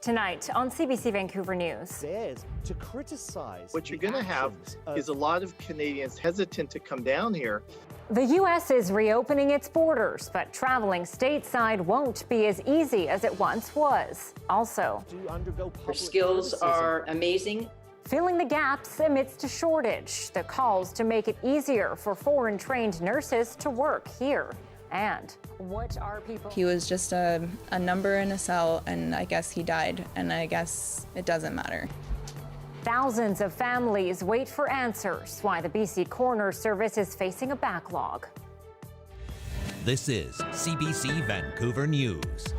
Tonight on CBC Vancouver News. Dared to criticize. What you're going to have is a lot of Canadians hesitant to come down here. The U.S. is reopening its borders, but traveling stateside won't be as easy as it once was. Also, their skills are amazing. Filling the gaps amidst a shortage, the calls to make it easier for foreign-trained nurses to work here. And what are people... He was just a number in a cell, and I guess he died, and I guess it doesn't matter. Thousands of families wait for answers why the BC Coroner service is facing a backlog. This is CBC Vancouver News.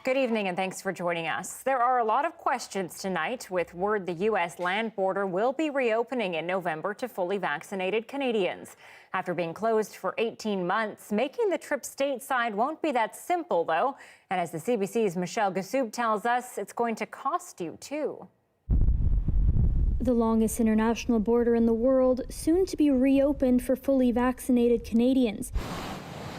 Good evening and thanks for joining us. There are a lot of questions tonight with word the U.S. land border will be reopening in November to fully vaccinated Canadians. After being closed for 18 months, making the trip stateside won't be that simple, though. And as the CBC's Michelle Gassoub tells us, it's going to cost you, too. The longest international border in the world, soon to be reopened for fully vaccinated Canadians.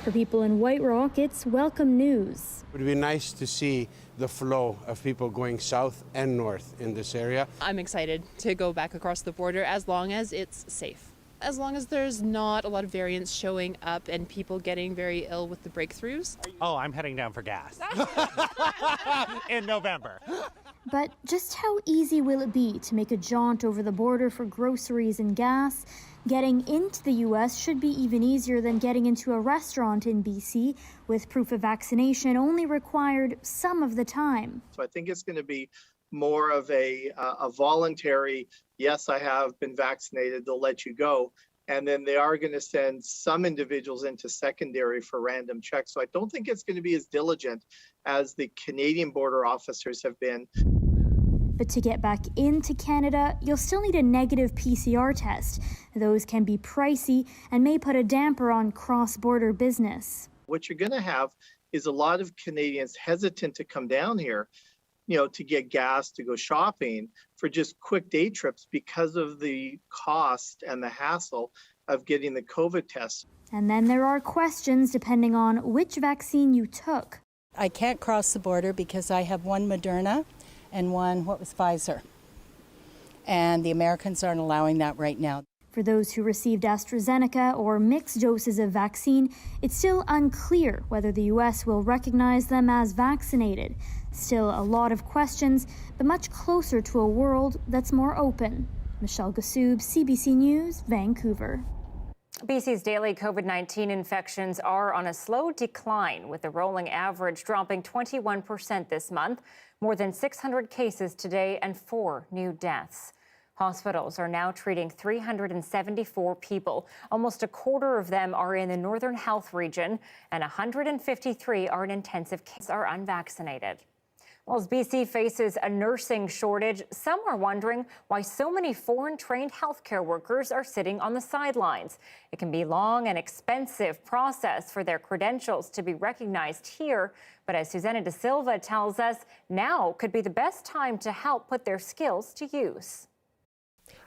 For people in White Rock, it's welcome news. It would be nice to see the flow of people going south and north in this area. I'm excited to go back across the border as long as it's safe. As long as there's not a lot of variants showing up and people getting very ill with the breakthroughs. Oh, I'm heading down for gas in November. But just how easy will it be to make a jaunt over the border for groceries and gas? Getting into the U.S. should be even easier than getting into a restaurant in BC, with proof of vaccination only required some of the time. So I think it's going to be more of a voluntary, yes, I have been vaccinated, they'll let you go. And then they are going to send some individuals into secondary for random checks. So I don't think it's going to be as diligent as the Canadian border officers have been. But to get back into Canada, you'll still need a negative PCR test. Those can be pricey and may put a damper on cross-border business. What you're going to have is a lot of Canadians hesitant to come down here, to get gas, to go shopping for just quick day trips because of the cost and the hassle of getting the COVID test. And then there are questions depending on which vaccine you took. I can't cross the border because I have one Moderna and one, Pfizer. And the Americans aren't allowing that right now. For those who received AstraZeneca or mixed doses of vaccine, it's still unclear whether the U.S. will recognize them as vaccinated. Still a lot of questions, but much closer to a world that's more open. Michelle Gassoub, CBC News, Vancouver. BC's daily COVID-19 infections are on a slow decline, with the rolling average dropping 21% this month. More than 600 cases today and 4 new deaths. Hospitals are now treating 374 people. Almost a quarter of them are in the Northern Health region, and 153 are in intensive care are unvaccinated. Well, as BC faces a nursing shortage, some are wondering why so many foreign-trained healthcare workers are sitting on the sidelines. It can be a long and expensive process for their credentials to be recognized here, but as Susanna De Silva tells us, now could be the best time to help put their skills to use.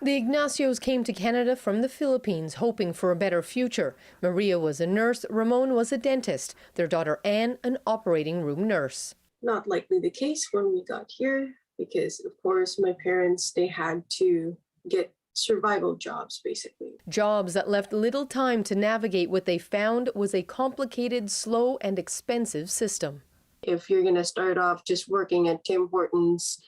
The Ignacios came to Canada from the Philippines, hoping for a better future. Maria was a nurse, Ramon was a dentist, their daughter Anne an operating room nurse. Not likely the case when we got here because, of course, my parents, they had to get survival jobs, basically. Jobs that left little time to navigate what they found was a complicated, slow, and expensive system. If you're going to start off just working at Tim Hortons,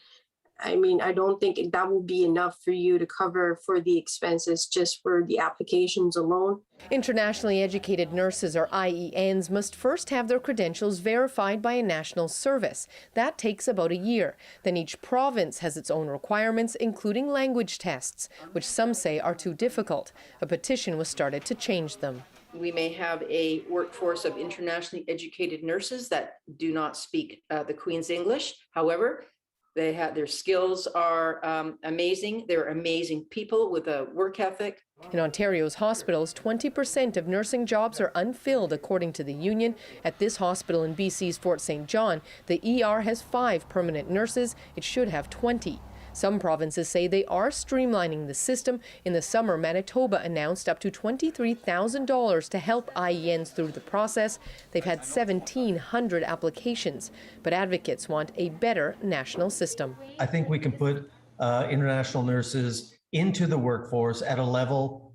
I don't think that will be enough for you to cover for the expenses just for the applications alone. Internationally educated nurses, or IENs, must first have their credentials verified by a national service. That takes about a year. Then each province has its own requirements, including language tests, which some say are too difficult. A petition was started to change them. We may have a workforce of internationally educated nurses that do not speak the Queen's English. However, their skills are amazing. They're amazing people with a work ethic. In Ontario's hospitals, 20% of nursing jobs are unfilled, according to the union. At this hospital in BC's Fort St. John, the ER has 5 permanent nurses. It should have 20. Some provinces say they are streamlining the system. In the summer, Manitoba announced up to $23,000 to help IENs through the process. They've had 1,700 applications, but advocates want a better national system. I think we can put international nurses into the workforce at a level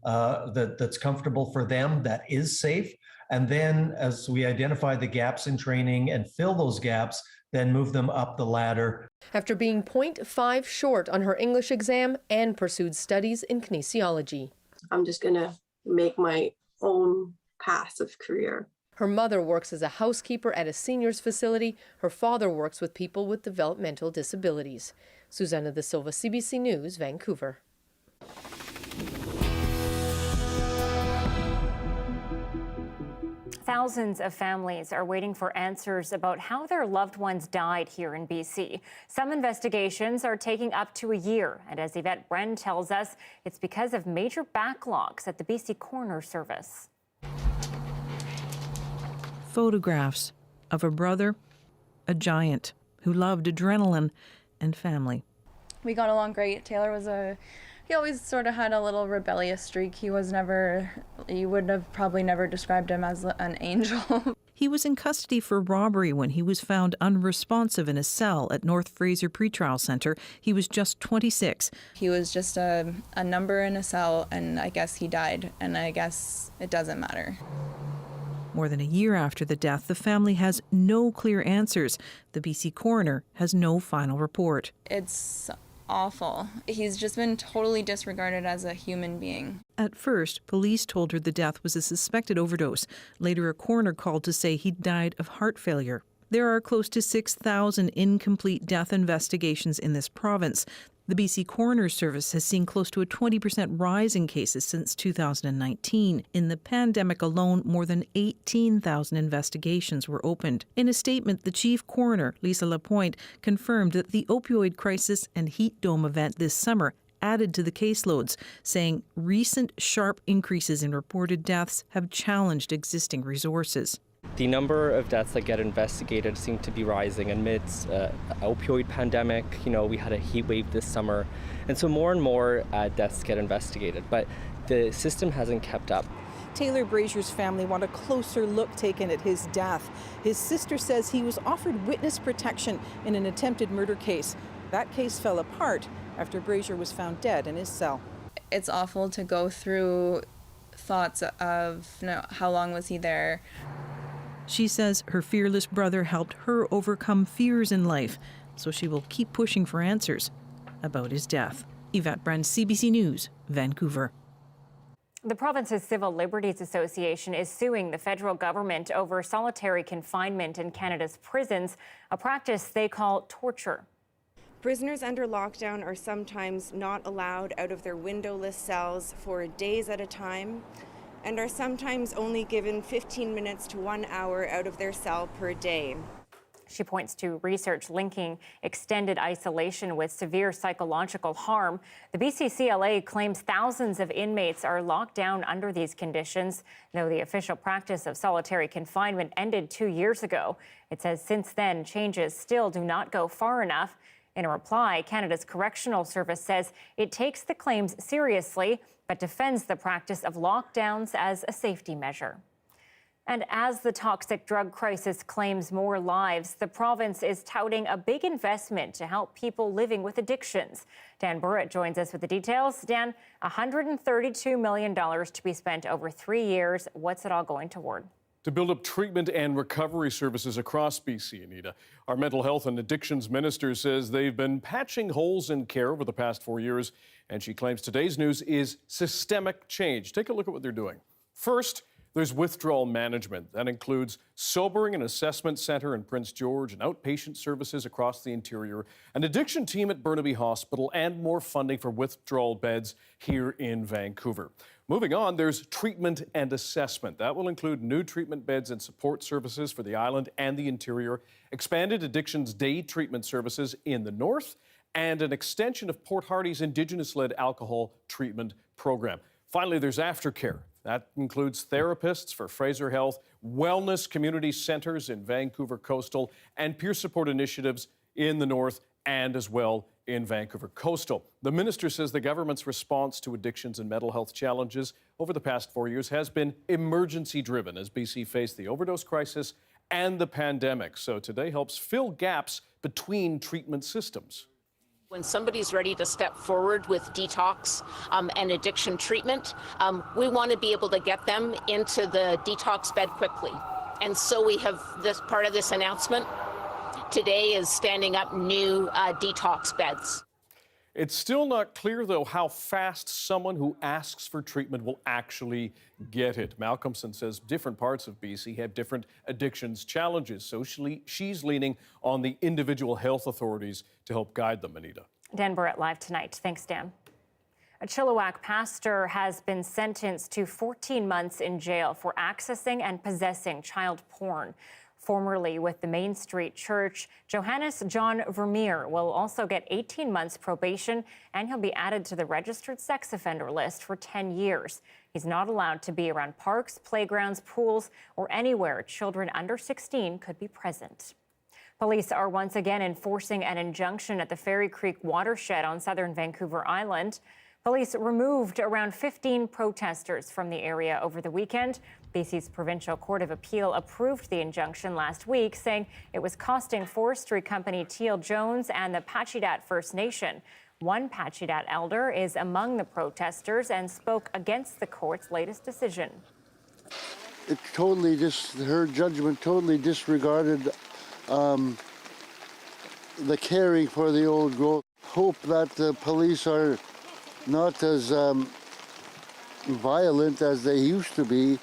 that's comfortable for them, that is safe. And then as we identify the gaps in training and fill those gaps, then move them up the ladder. After being 0.5 short on her English exam, Anne pursued studies in kinesiology. I'm just going to make my own path of career. Her mother works as a housekeeper at a seniors facility. Her father works with people with developmental disabilities. Susanna De Silva, CBC News, Vancouver. Thousands of families are waiting for answers about how their loved ones died here in BC. Some investigations are taking up to a year, and as Yvette Bren tells us, it's because of major backlogs at the BC Coroner Service. Photographs of a brother, a giant who loved adrenaline and family. We got along great. Taylor was he always sort of had a little rebellious streak. He was you would have probably never described him as an angel. He was in custody for robbery when he was found unresponsive in a cell at North Fraser Pretrial Centre. He was just 26. He was just a number in a cell, and I guess he died, and I guess it doesn't matter. More than a year after the death, the family has no clear answers. The BC coroner has no final report. It's awful. He's just been totally disregarded as a human being. At first, police told her the death was a suspected overdose. Later, a coroner called to say he'd died of heart failure. There are close to 6,000 incomplete death investigations in this province. The BC Coroner Service has seen close to a 20% rise in cases since 2019. In the pandemic alone, more than 18,000 investigations were opened. In a statement, the chief coroner, Lisa Lapointe, confirmed that the opioid crisis and heat dome event this summer added to the caseloads, saying recent sharp increases in reported deaths have challenged existing resources. The number of deaths that get investigated seem to be rising amidst opioid pandemic. We had a heat wave this summer, and so more and more deaths get investigated, but the system hasn't kept up. Taylor Brazier's family want a closer look taken at his death. His sister says he was offered witness protection in an attempted murder case. That case fell apart after Brazier was found dead in his cell. It's awful to go through thoughts of, how long was he there? She says her fearless brother helped her overcome fears in life, so she will keep pushing for answers about his death. Yvette Bren, CBC News, Vancouver. The province's Civil Liberties Association is suing the federal government over solitary confinement in Canada's prisons, a practice they call torture. Prisoners under lockdown are sometimes not allowed out of their windowless cells for days at a time, and are sometimes only given 15 minutes to 1 hour out of their cell per day. She points to research linking extended isolation with severe psychological harm. The BCCLA claims thousands of inmates are locked down under these conditions, though the official practice of solitary confinement ended 2 years ago. It says since then, changes still do not go far enough. In a reply, Canada's Correctional Service says it takes the claims seriously, but defends the practice of lockdowns as a safety measure. And as the toxic drug crisis claims more lives, the province is touting a big investment to help people living with addictions. Dan Burrett joins us with the details. Dan, $132 million to be spent over 3 years. What's it all going toward? To build up treatment and recovery services across BC, Anita. Our mental health and addictions minister says they've been patching holes in care over the past 4 years, and she claims today's news is systemic change. Take a look at what they're doing. First, there's withdrawal management. That includes sobering and assessment center in Prince George and outpatient services across the interior, an addiction team at Burnaby Hospital, and more funding for withdrawal beds here in Vancouver. Moving on, there's treatment and assessment. That will include new treatment beds and support services for the island and the interior, expanded addictions day treatment services in the north, and an extension of Port Hardy's Indigenous-led alcohol treatment program. Finally, there's aftercare. That includes therapists for Fraser Health, wellness community centers in Vancouver Coastal, and peer support initiatives in the north and as well in Vancouver Coastal. The minister says the government's response to addictions and mental health challenges over the past 4 years has been emergency-driven as BC faced the overdose crisis and the pandemic. So today helps fill gaps between treatment systems. When somebody's ready to step forward with detox and addiction treatment, we want to be able to get them into the detox bed quickly. And so we have this part of this announcement today is standing up new detox beds. It's still not clear, though, how fast someone who asks for treatment will actually get it. Malcolmson says different parts of BC have different addictions challenges, so she's leaning on the individual health authorities to help guide them, Anita. Dan Barrett live tonight. Thanks, Dan. A Chilliwack pastor has been sentenced to 14 months in jail for accessing and possessing child porn. Formerly with the Main Street Church, Johannes John Vermeer will also get 18 months probation, and he'll be added to the registered sex offender list for 10 years. He's not allowed to be around parks, playgrounds, pools, or anywhere children under 16 could be present. Police are once again enforcing an injunction at the Fairy Creek watershed on southern Vancouver Island. Police removed around 15 protesters from the area over the weekend. BC's Provincial Court of Appeal approved the injunction last week, saying it was costing forestry company Teal Jones and the Pachidat First Nation. One Pachidat elder is among the protesters and spoke against the court's latest decision. It totally her judgment totally disregarded the caring for the old growth. Hope that the police are not as violent as they used to be.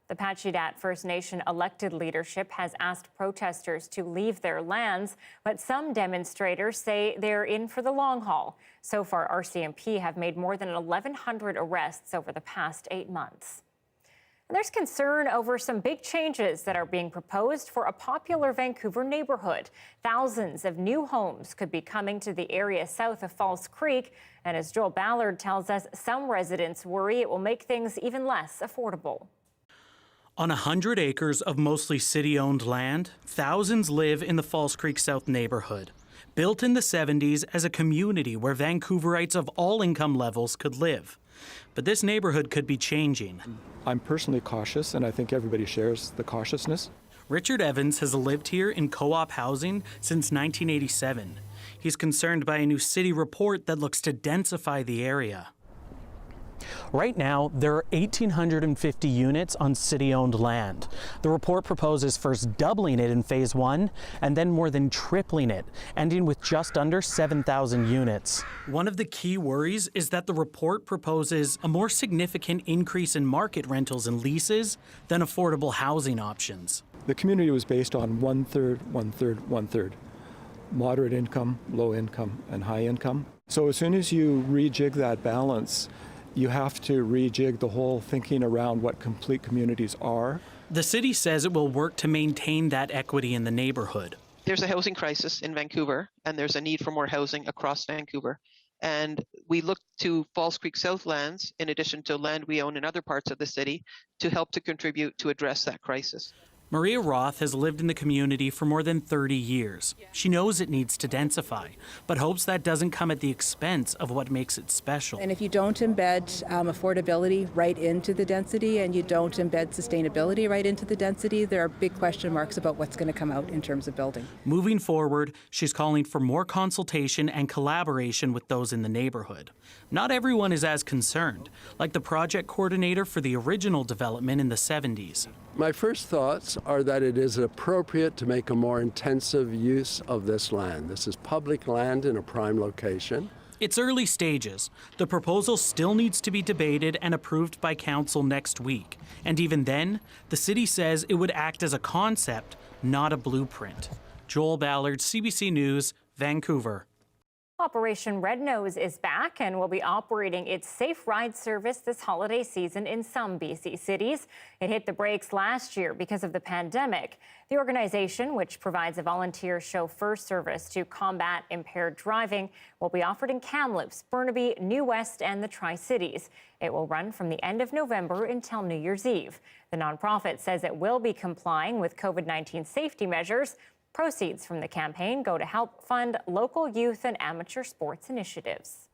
The Pachidat First Nation elected leadership has asked protesters to leave their lands, but some demonstrators say they're in for the long haul. So far, RCMP have made more than 1,100 arrests over the past 8 months. And there's concern over some big changes that are being proposed for a popular Vancouver neighborhood. Thousands of new homes could be coming to the area south of False Creek. And as Joel Ballard tells us, some residents worry it will make things even less affordable. On 100 acres of mostly city-owned land, thousands live in the False Creek South neighborhood. Built in the 70s as a community where Vancouverites of all income levels could live. But this neighborhood could be changing. I'm personally cautious, and I think everybody shares the cautiousness. Richard Evans has lived here in co-op housing since 1987. He's concerned by a new city report that looks to densify the area. Right now, there are 1,850 units on city-owned land. The report proposes first doubling it in Phase 1 and then more than tripling it, ending with just under 7,000 units. One of the key worries is that the report proposes a more significant increase in market rentals and leases than affordable housing options. The community was based on 1/3, 1/3, 1/3. Moderate income, low income, and high income. So as soon as you rejig that balance, you have to rejig the whole thinking around what complete communities are. The city says it will work to maintain that equity in the neighborhood. There's a housing crisis in Vancouver, and there's a need for more housing across Vancouver. And we look to False Creek South lands, in addition to land we own in other parts of the city, to help to contribute to address that crisis. Maria Roth has lived in the community for more than 30 years. She knows it needs to densify, but hopes that doesn't come at the expense of what makes it special. And if you don't embed affordability right into the density and you don't embed sustainability right into the density, there are big question marks about what's going to come out in terms of building. Moving forward, she's calling for more consultation and collaboration with those in the neighborhood. Not everyone is as concerned, like the project coordinator for the original development in the 70s. My first thoughts are that it is appropriate to make a more intensive use of this land. This is public land in a prime location. It's early stages. The proposal still needs to be debated and approved by council next week. And even then, the city says it would act as a concept, not a blueprint. Joel Ballard, CBC News, Vancouver. Operation Red Nose is back and will be operating its safe ride service this holiday season in some BC cities. It hit the brakes last year because of the pandemic. The organization, which provides a volunteer chauffeur service to combat impaired driving, will be offered in Kamloops, Burnaby, New West, and the Tri-Cities. It will run from the end of November until New Year's Eve. The nonprofit says it will be complying with COVID-19 safety measures. Proceeds from the campaign go to help fund local youth and amateur sports initiatives.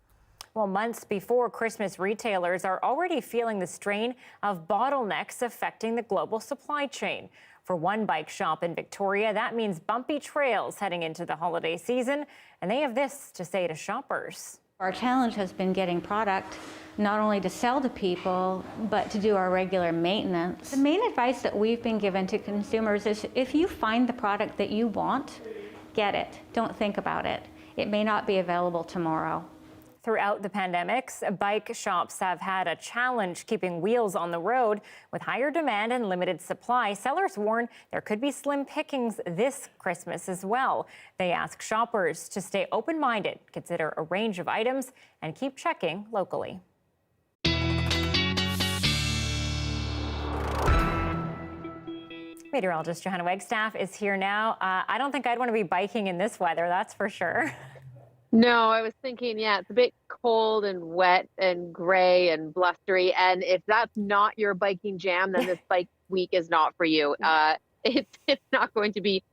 Well, months before Christmas, retailers are already feeling the strain of bottlenecks affecting the global supply chain. For one bike shop in Victoria, that means bumpy trails heading into the holiday season, and they have this to say to shoppers. Our challenge has been getting product not only to sell to people, but to do our regular maintenance. The main advice that we've been given to consumers is if you find the product that you want, get it. Don't think about it. It may not be available tomorrow. Throughout the pandemics, bike shops have had a challenge keeping wheels on the road. With higher demand and limited supply, sellers warn there could be slim pickings this Christmas as well. They ask shoppers to stay open-minded, consider a range of items, and keep checking locally. Meteorologist Johanna Wagstaffe is here now. I don't think I'd want to be biking in this weather, that's for sure. No, I was thinking, yeah, it's a bit cold and wet and gray and blustery. And if that's not your biking jam, then this bike week is not for you. It's not going to be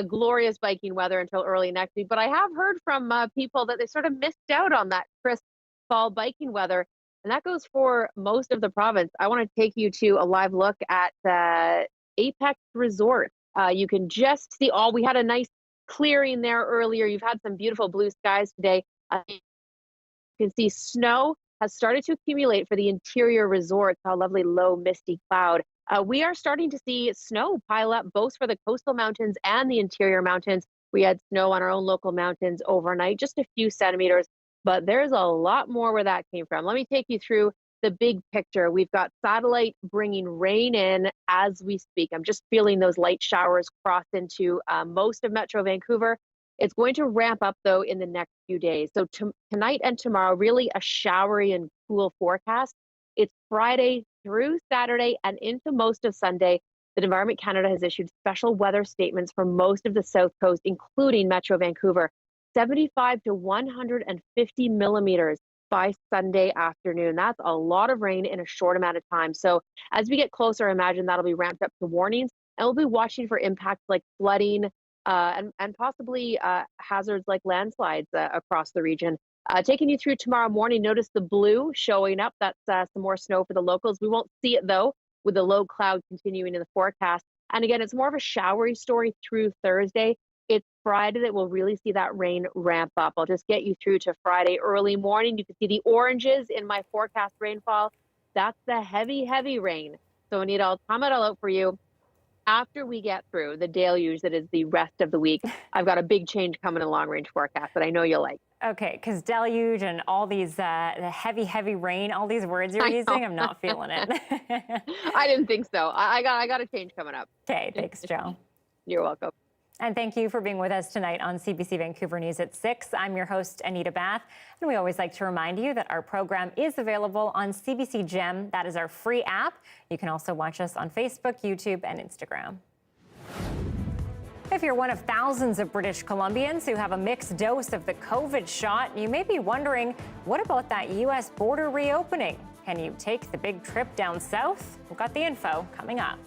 glorious biking weather until early next week. But I have heard from people that they sort of missed out on that crisp fall biking weather. And that goes for most of the province. I want to take you to a live look at Apex Resort. You can just see we had a nice clearing there earlier. You've had some beautiful blue skies today. You can see snow has started to accumulate for the interior resorts, a lovely low misty cloud. We are starting to see snow pile up both for the coastal mountains and the interior mountains. We had snow on our own local mountains overnight, just a few centimeters, but there's a lot more where that came from. Let me take you through the big picture. We've got satellite bringing rain in as we speak. I'm just feeling those light showers cross into most of Metro Vancouver. It's going to ramp up though in the next few days. So tonight and tomorrow, really a showery and cool forecast. It's Friday through Saturday and into most of Sunday. The Environment Canada has issued special weather statements for most of the South Coast, including Metro Vancouver. 75 to 150 millimeters by Sunday afternoon. That's a lot of rain in a short amount of time. So as we get closer, I imagine that'll be ramped up to warnings, and we'll be watching for impacts like flooding and possibly hazards like landslides across the region. Taking you through tomorrow morning, notice the blue showing up. That's some more snow for the locals. We won't see it though, with the low cloud continuing in the forecast. And again, it's more of a showery story through Thursday. It's Friday that we'll really see that rain ramp up. I'll just get you through to Friday early morning. You can see the oranges in my forecast rainfall. That's the heavy, heavy rain. So Anita, I'll time it all out for you. After we get through the deluge that is the rest of the week, I've got a big change coming in long range forecast that I know you'll like. Okay, because deluge and all these the heavy, heavy rain, all these words you're using, I'm not feeling it. I didn't think so. I got a change coming up. Okay, thanks, Joe. You're welcome. And thank you for being with us tonight on CBC Vancouver News at 6. I'm your host, Anita Bathe, and we always like to remind you that our program is available on CBC Gem. That is our free app. You can also watch us on Facebook, YouTube, and Instagram. If you're one of thousands of British Columbians who have a mixed dose of the COVID shot, you may be wondering, what about that U.S. border reopening? Can you take the big trip down south? We've got the info coming up.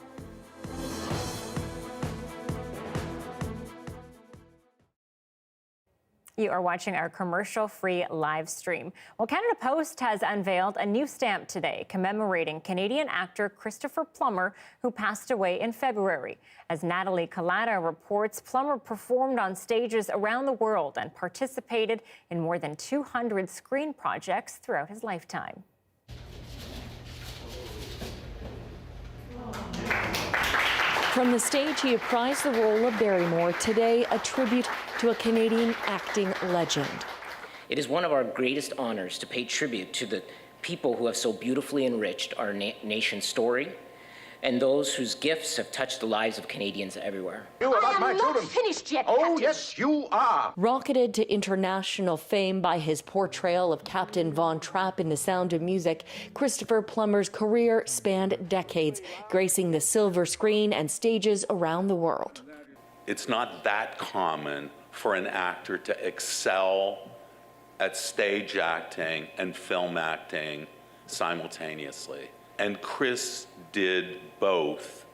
You are watching our commercial-free live stream. Well, Canada Post has unveiled a new stamp today commemorating Canadian actor Christopher Plummer, who passed away in February. As Natalie Collada reports, Plummer performed on stages around the world and participated in more than 200 screen projects throughout his lifetime. From the stage, he apprised the role of Barrymore. Today, a tribute to a Canadian acting legend. It is one of our greatest honors to pay tribute to the people who have so beautifully enriched our nation's story and those whose gifts have touched the lives of Canadians everywhere. You about my children. Finished yet, Oh, Captain. yes, you are. Rocketed to international fame by his portrayal of Captain Von Trapp in The Sound of Music, Christopher Plummer's career spanned decades, gracing the silver screen and stages around the world. It's not that common for an actor to excel at stage acting and film acting simultaneously. And Chris did both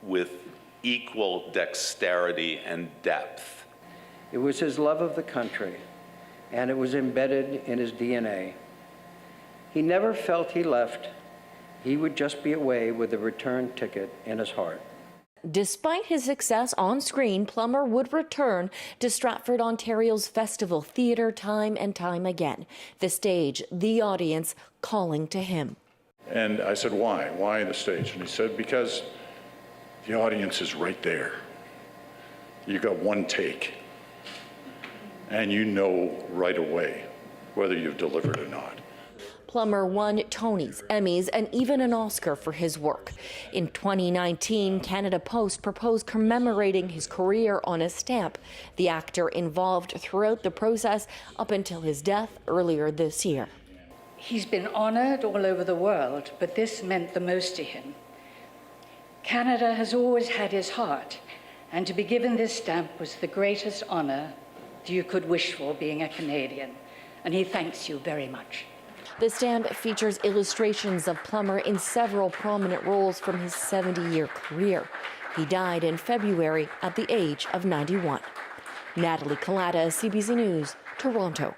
with equal dexterity and depth. It was his love of the country, and it was embedded in his DNA. He never felt he left. He would just be away with a return ticket in his heart. Despite his success on screen, Plummer would return to Stratford, Ontario's festival theatre time and time again. The stage, the audience calling to him. And I said, why? Why the stage? And he said, because the audience is right there. You got one take, and you know right away whether you've delivered or not. Plummer won Tonys, Emmys, and even an Oscar for his work. In 2019, Canada Post proposed commemorating his career on a stamp. The actor involved throughout the process up until his death earlier this year. He's been honoured all over the world, but this meant the most to him. Canada has always had his heart, and to be given this stamp was the greatest honour you could wish for being a Canadian, and he thanks you very much. The stamp features illustrations of Plummer in several prominent roles from his 70-year career. He died in February at the age of 91. Natalie Collada, CBC News, Toronto.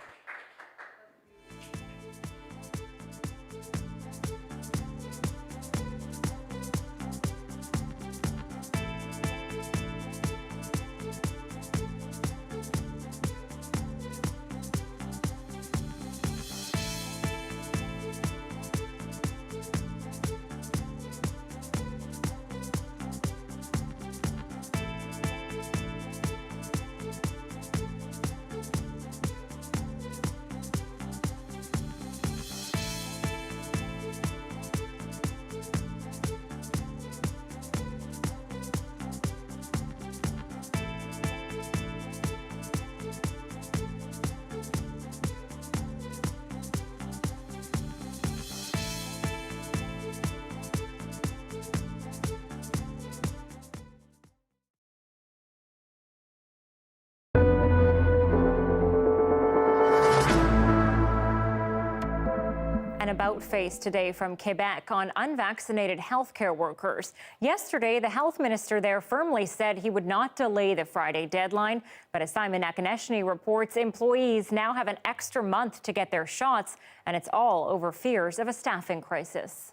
An about face today from Quebec on unvaccinated healthcare workers. Yesterday, the health minister there firmly said he would not delay the Friday deadline. But as Simon Akoneshny reports, employees now have an extra month to get their shots, and it's all over fears of a staffing crisis.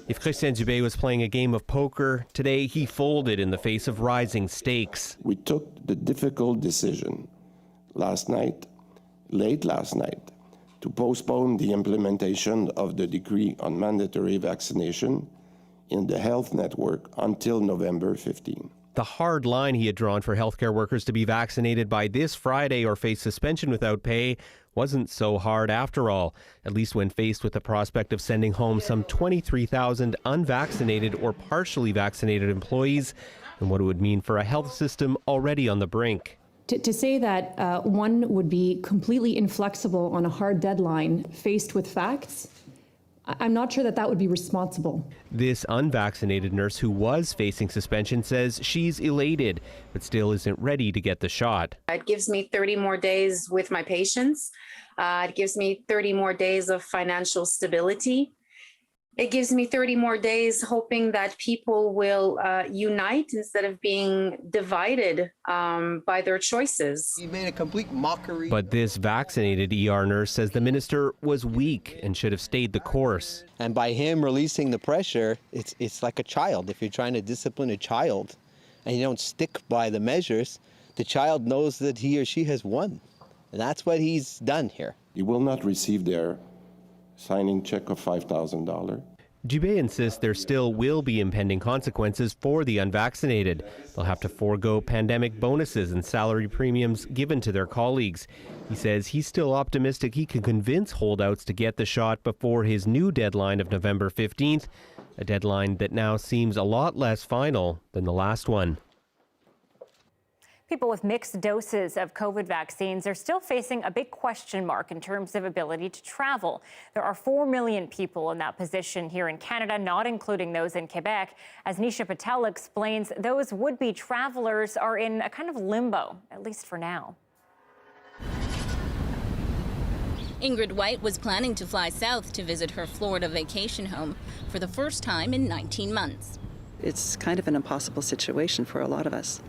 If Christian Dubé was playing a game of poker, today he folded in the face of rising stakes. We took the difficult decision late last night, to postpone the implementation of the decree on mandatory vaccination in the health network until November 15. The hard line he had drawn for healthcare workers to be vaccinated by this Friday or face suspension without pay wasn't so hard after all, at least when faced with the prospect of sending home some 23,000 unvaccinated or partially vaccinated employees and what it would mean for a health system already on the brink. To say that one would be completely inflexible on a hard deadline faced with facts, I'm not sure that that would be responsible. This unvaccinated nurse who was facing suspension says she's elated, but still isn't ready to get the shot. It gives me 30 more days with my patients. It gives me 30 more days of financial stability. It gives me 30 more days hoping that people will unite instead of being divided by their choices. He made a complete mockery. But this vaccinated ER nurse says the minister was weak and should have stayed the course. And by him releasing the pressure, it's like a child. If you're trying to discipline a child and you don't stick by the measures, the child knows that he or she has won. And that's what he's done here. You will not receive their signing check of $5,000. Dubé insists there still will be impending consequences for the unvaccinated. They'll have to forego pandemic bonuses and salary premiums given to their colleagues. He says he's still optimistic he can convince holdouts to get the shot before his new deadline of November 15th, a deadline that now seems a lot less final than the last one. People with mixed doses of COVID vaccines are still facing a big question mark in terms of ability to travel. There are 4 million people in that position here in Canada, not including those in Quebec. As Nisha Patel explains, those would-be travelers are in a kind of limbo, at least for now. Ingrid White was planning to fly south to visit her Florida vacation home for the first time in 19 months. It's kind of an impossible situation for a lot of us.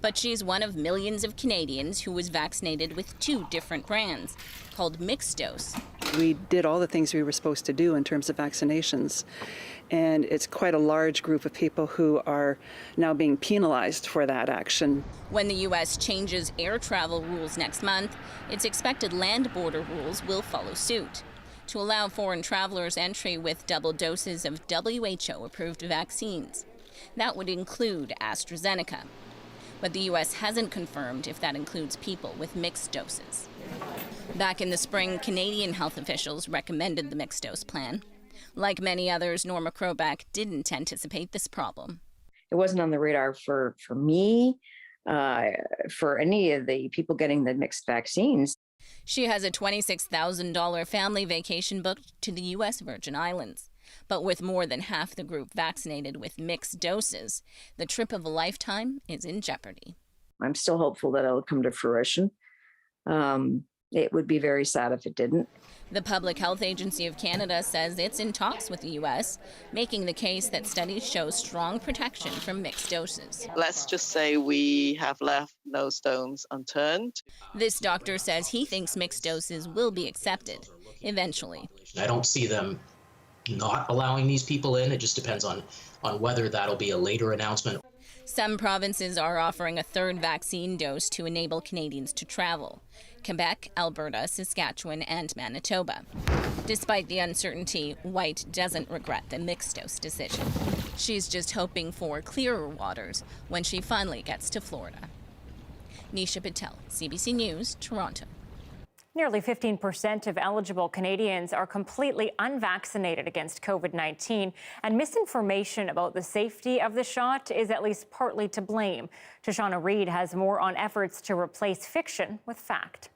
But she's one of millions of Canadians who was vaccinated with 2 different brands, called mixed dose. We did all the things we were supposed to do in terms of vaccinations, and it's quite a large group of people who are now being penalized for that action. When the U.S. changes air travel rules next month, it's expected land border rules will follow suit to allow foreign travelers entry with double doses of WHO-approved vaccines. That would include AstraZeneca. But the U.S. hasn't confirmed if that includes people with mixed doses. Back in the spring, Canadian health officials recommended the mixed dose plan. Like many others, Norma Kroback didn't anticipate this problem. It wasn't on the radar for me, for any of the people getting the mixed vaccines. She has a $26,000 family vacation booked to the U.S. Virgin Islands. But with more than half the group vaccinated with mixed doses, the trip of a lifetime is in jeopardy. I'm still hopeful that it'll come to fruition. It would be very sad if it didn't. The Public Health Agency of Canada says it's in talks with the U.S., making the case that studies show strong protection from mixed doses. Let's just say we have left no stones unturned. This doctor says he thinks mixed doses will be accepted eventually. I don't see them not allowing these people in. It just depends on whether that'll be a later announcement. Some provinces are offering a 3rd vaccine dose to enable Canadians to travel: Quebec, Alberta, Saskatchewan, and Manitoba. Despite the uncertainty, White doesn't regret the mixed dose decision. She's just hoping for clearer waters when she finally gets to Florida. Nisha Patel, CBC News, Toronto. Nearly 15% of eligible Canadians are completely unvaccinated against COVID-19, and misinformation about the safety of the shot is at least partly to blame. Johanna Reid has more on efforts to replace fiction with fact.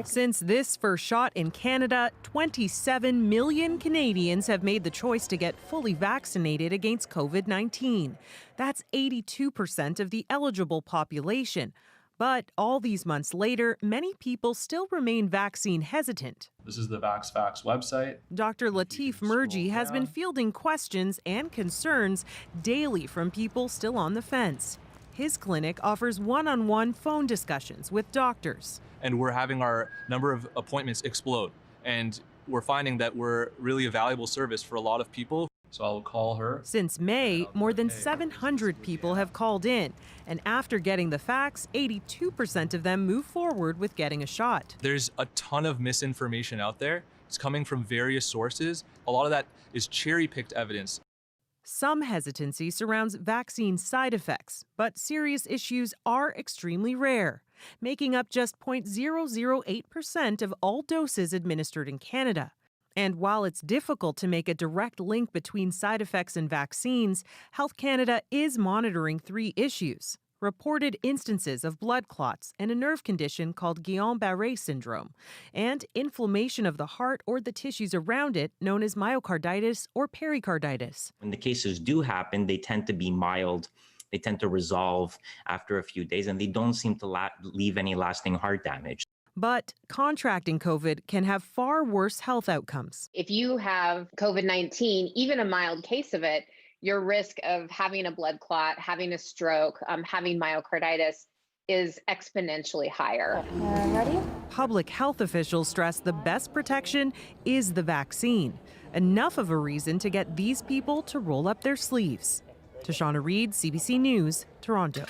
Since this first shot in Canada, 27 million Canadians have made the choice to get fully vaccinated against COVID-19. That's 82% of the eligible population. But all these months later, many people still remain vaccine hesitant. This is the VaxFacts website. Dr. Latif Murji has been fielding questions and concerns daily from people still on the fence. His clinic offers one-on-one phone discussions with doctors. And we're having our number of appointments explode. And we're finding that we're really a valuable service for a lot of people. So I'll call her. Since May, more than 700 people have called in. And after getting the facts, 82% of them move forward with getting a shot. There's a ton of misinformation out there. It's coming from various sources. A lot of that is cherry-picked evidence. Some hesitancy surrounds vaccine side effects, but serious issues are extremely rare, making up just 0.008% of all doses administered in Canada. And while it's difficult to make a direct link between side effects and vaccines, Health Canada is monitoring 3 issues: reported instances of blood clots and a nerve condition called Guillain-Barré syndrome, and inflammation of the heart or the tissues around it known as myocarditis or pericarditis. When the cases do happen, they tend to be mild. They tend to resolve after a few days, and they don't seem to leave any lasting heart damage. But contracting COVID can have far worse health outcomes. If you have COVID-19, even a mild case of it, your risk of having a blood clot, having a stroke, having myocarditis is exponentially higher. Ready? Public health officials stress the best protection is the vaccine. Enough of a reason to get these people to roll up their sleeves. Johanna Reid, CBC News, Toronto.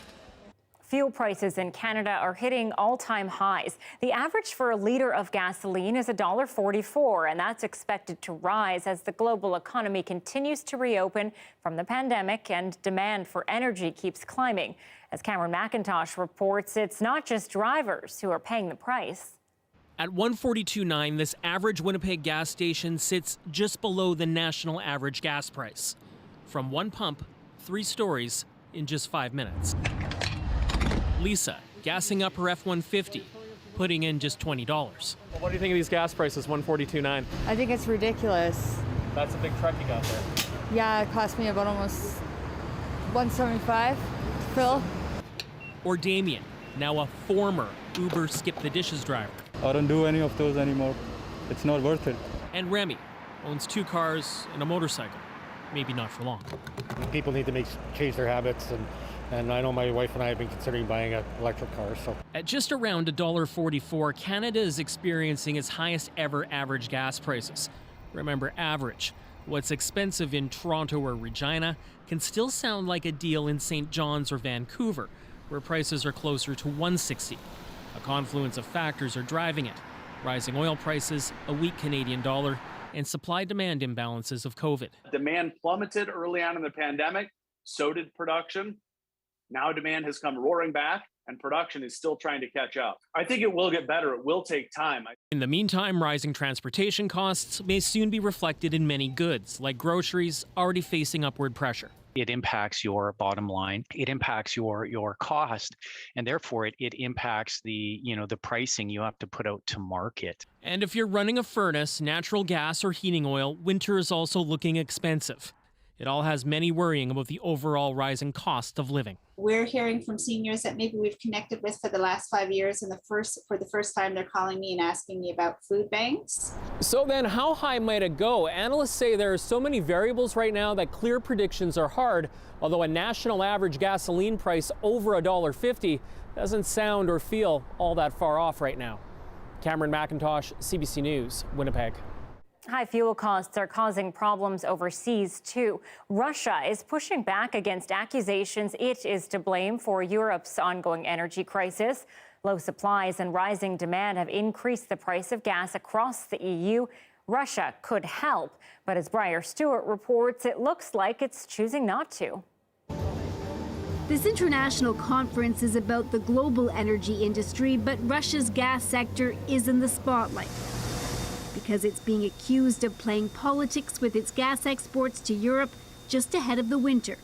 Fuel prices in Canada are hitting all-time highs. The average for a litre of gasoline is $1.44, and that's expected to rise as the global economy continues to reopen from the pandemic and demand for energy keeps climbing. As Cameron McIntosh reports, it's not just drivers who are paying the price. At $1.42.9, this average Winnipeg gas station sits just below the national average gas price. From one pump, 3 stories in just 5 minutes. Lisa, gassing up her F-150, putting in just $20. Well, what do you think of these gas prices, $1.42.9? I think it's ridiculous. That's a big truck you got there. Yeah, it cost me about almost $1.75 to fill. Or Damien, now a former Uber skip-the-dishes driver. I don't do any of those anymore. It's not worth it. And Remy owns 2 cars and a motorcycle. maybe not for long. People need to change their habits, and I know my wife and I have been considering buying an electric car. So At just around $1.44, Canada is experiencing its highest ever average gas prices. Remember, average. What's expensive in Toronto or Regina can still sound like a deal in St. John's or Vancouver, where prices are closer to $1.60. A confluence of factors are driving it. Rising oil prices, a weak Canadian dollar, and supply-demand imbalances of COVID. Demand plummeted early on in the pandemic, so did production. Now demand has come roaring back, and production is still trying to catch up. I think it will get better. It will take time. In the meantime, rising transportation costs may soon be reflected in many goods, like groceries, already facing upward pressure. It impacts your bottom line. It impacts your cost, and therefore it impacts the pricing you have to put out to market. And if you're running a furnace, natural gas, or heating oil, winter is also looking expensive. It all has many worrying about the overall rising cost of living. We're hearing from seniors that maybe we've connected with for the last 5 years, and for the first time they're calling me and asking me about food banks. So then how high might it go? Analysts say there are so many variables right now that clear predictions are hard, although a national average gasoline price over $1.50 doesn't sound or feel all that far off right now. Cameron McIntosh, CBC News, Winnipeg. High fuel costs are causing problems overseas, too. Russia is pushing back against accusations it is to blame for Europe's ongoing energy crisis. Low supplies and rising demand have increased the price of gas across the EU. Russia could help, but as Briar Stewart reports, it looks like it's choosing not to. This international conference is about the global energy industry, but Russia's gas sector is in the spotlight because it's being accused of playing politics with its gas exports to Europe just ahead of the winter.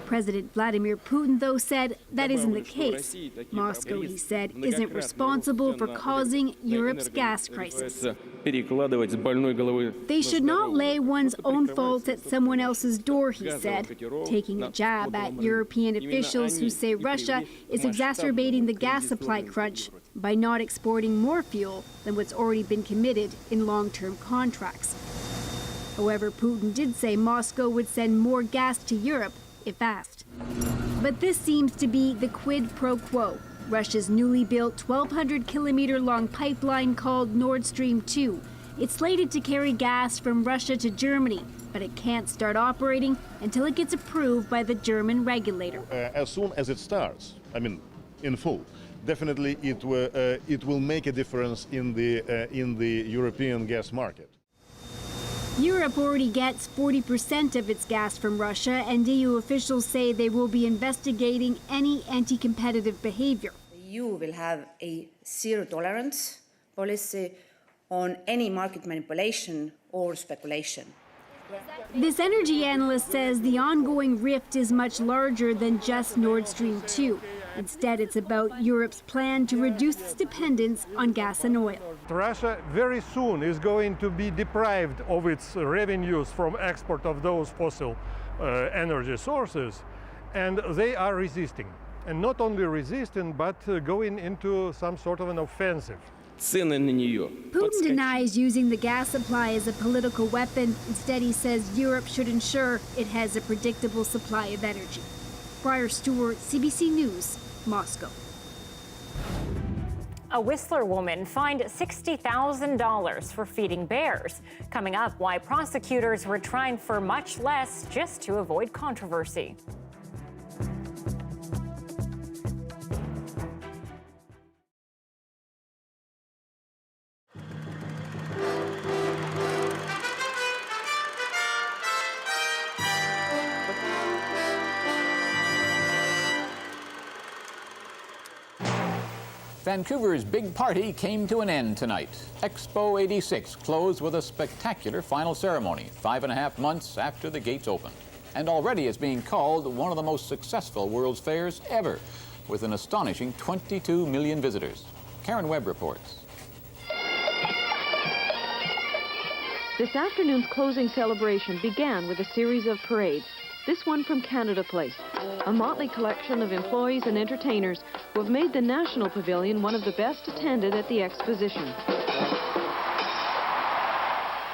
President Vladimir Putin, though, said that isn't the case. Moscow, he said, isn't responsible for causing Europe's gas crisis. They should not lay one's own fault at someone else's door, he said, taking a jab at European officials who say Russia is exacerbating the gas supply crunch by not exporting more fuel than what's already been committed in long-term contracts. However, Putin did say Moscow would send more gas to Europe if asked. But this seems to be the quid pro quo. Russia's newly built 1,200-kilometer-long pipeline called Nord Stream 2. It's slated to carry gas from Russia to Germany, but it can't start operating until it gets approved by the German regulator. As soon as it starts, in full, definitely it will make a difference in the European gas market. Europe already gets 40% of its gas from Russia, and EU officials say they will be investigating any anti-competitive behavior. The EU will have a zero-tolerance policy on any market manipulation or speculation. This energy analyst says the ongoing rift is much larger than just Nord Stream 2. Instead, it's about Europe's plan to reduce its dependence on gas and oil. Russia very soon is going to be deprived of its revenues from export of those fossil energy sources, and they are resisting. And not only resisting, but going into some sort of an offensive. Putin denies using the gas supply as a political weapon. Instead, he says Europe should ensure it has a predictable supply of energy. Briar Stewart, CBC News, Moscow. A Whistler woman fined $60,000 for feeding bears. Coming up, why prosecutors were trying for much less just to avoid controversy. Vancouver's big party came to an end tonight. Expo 86 closed with a spectacular final ceremony, 5.5 months after the gates opened. And already is being called one of the most successful World's Fairs ever, with an astonishing 22 million visitors. Karen Webb reports. This afternoon's closing celebration began with a series of parades. This one from Canada Place, a motley collection of employees and entertainers who have made the National Pavilion one of the best attended at the exposition.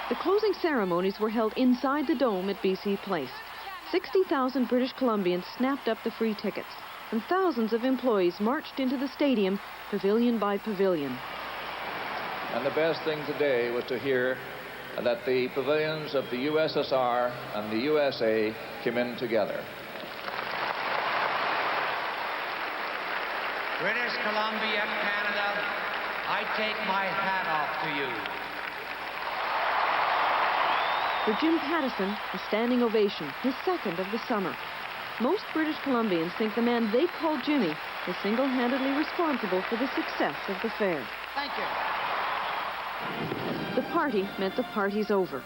The closing ceremonies were held inside the dome at BC Place. 60,000 British Columbians snapped up the free tickets, and thousands of employees marched into the stadium, pavilion by pavilion. And the best thing today was to hear that the pavilions of the USSR and the USA came in together. British Columbia, Canada, I take my hat off to you. For Jim Pattison, a standing ovation, his second of the summer. Most British Columbians think the man they call Jimmy is single-handedly responsible for the success of the fair. Thank you. The party meant the party's over.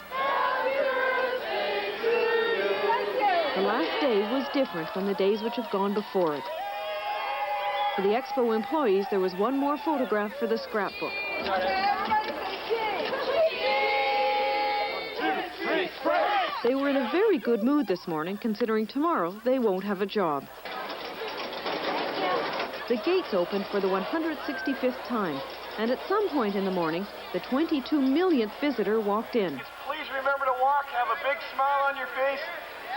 The last day was different from the days which have gone before it. For the Expo employees, there was one more photograph for the scrapbook. They were in a very good mood this morning, considering tomorrow they won't have a job. The gates opened for the 165th time, and at some point in the morning, the 22 millionth visitor walked in. Please remember to walk, have a big smile on your face,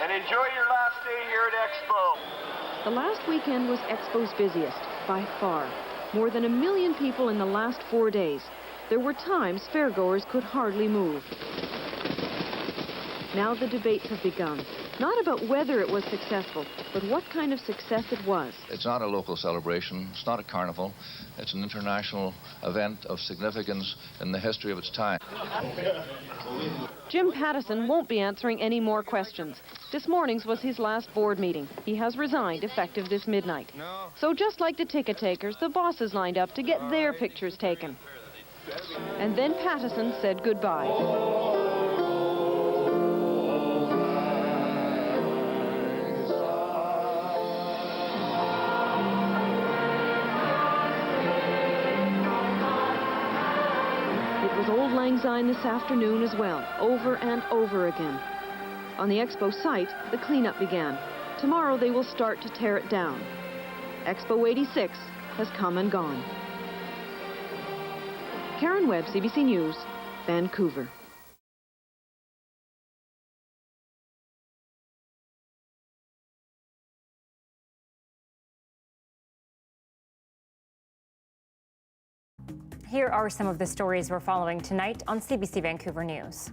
and enjoy your last day here at Expo. The last weekend was Expo's busiest, by far. More than 1 million people in the last 4 days. There were times fairgoers could hardly move. Now the debates have begun. Not about whether it was successful, but what kind of success it was. It's not a local celebration. It's not a carnival. It's an international event of significance in the history of its time. Jim Pattison won't be answering any more questions. This morning's was his last board meeting. He has resigned effective this midnight. So just like the ticket takers, the bosses lined up to get their pictures taken. And then Pattison said goodbye. Old Lang Syne this afternoon as well, over and over again. On the Expo site, the cleanup began. Tomorrow they will start to tear it down. Expo 86 has come and gone. Karen Webb, CBC News, Vancouver. Here are some of the stories we're following tonight on CBC Vancouver News.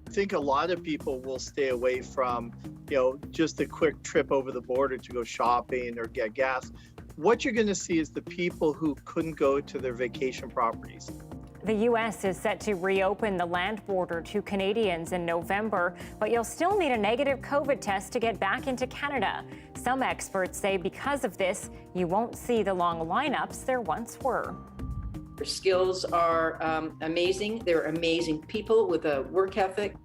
I think a lot of people will stay away from, just a quick trip over the border to go shopping or get gas. What you're going to see is the people who couldn't go to their vacation properties. The U.S. is set to reopen the land border to Canadians in November, but you'll still need a negative COVID test to get back into Canada. Some experts say because of this, you won't see the long lineups there once were. Their skills are amazing. They're amazing people with a work ethic.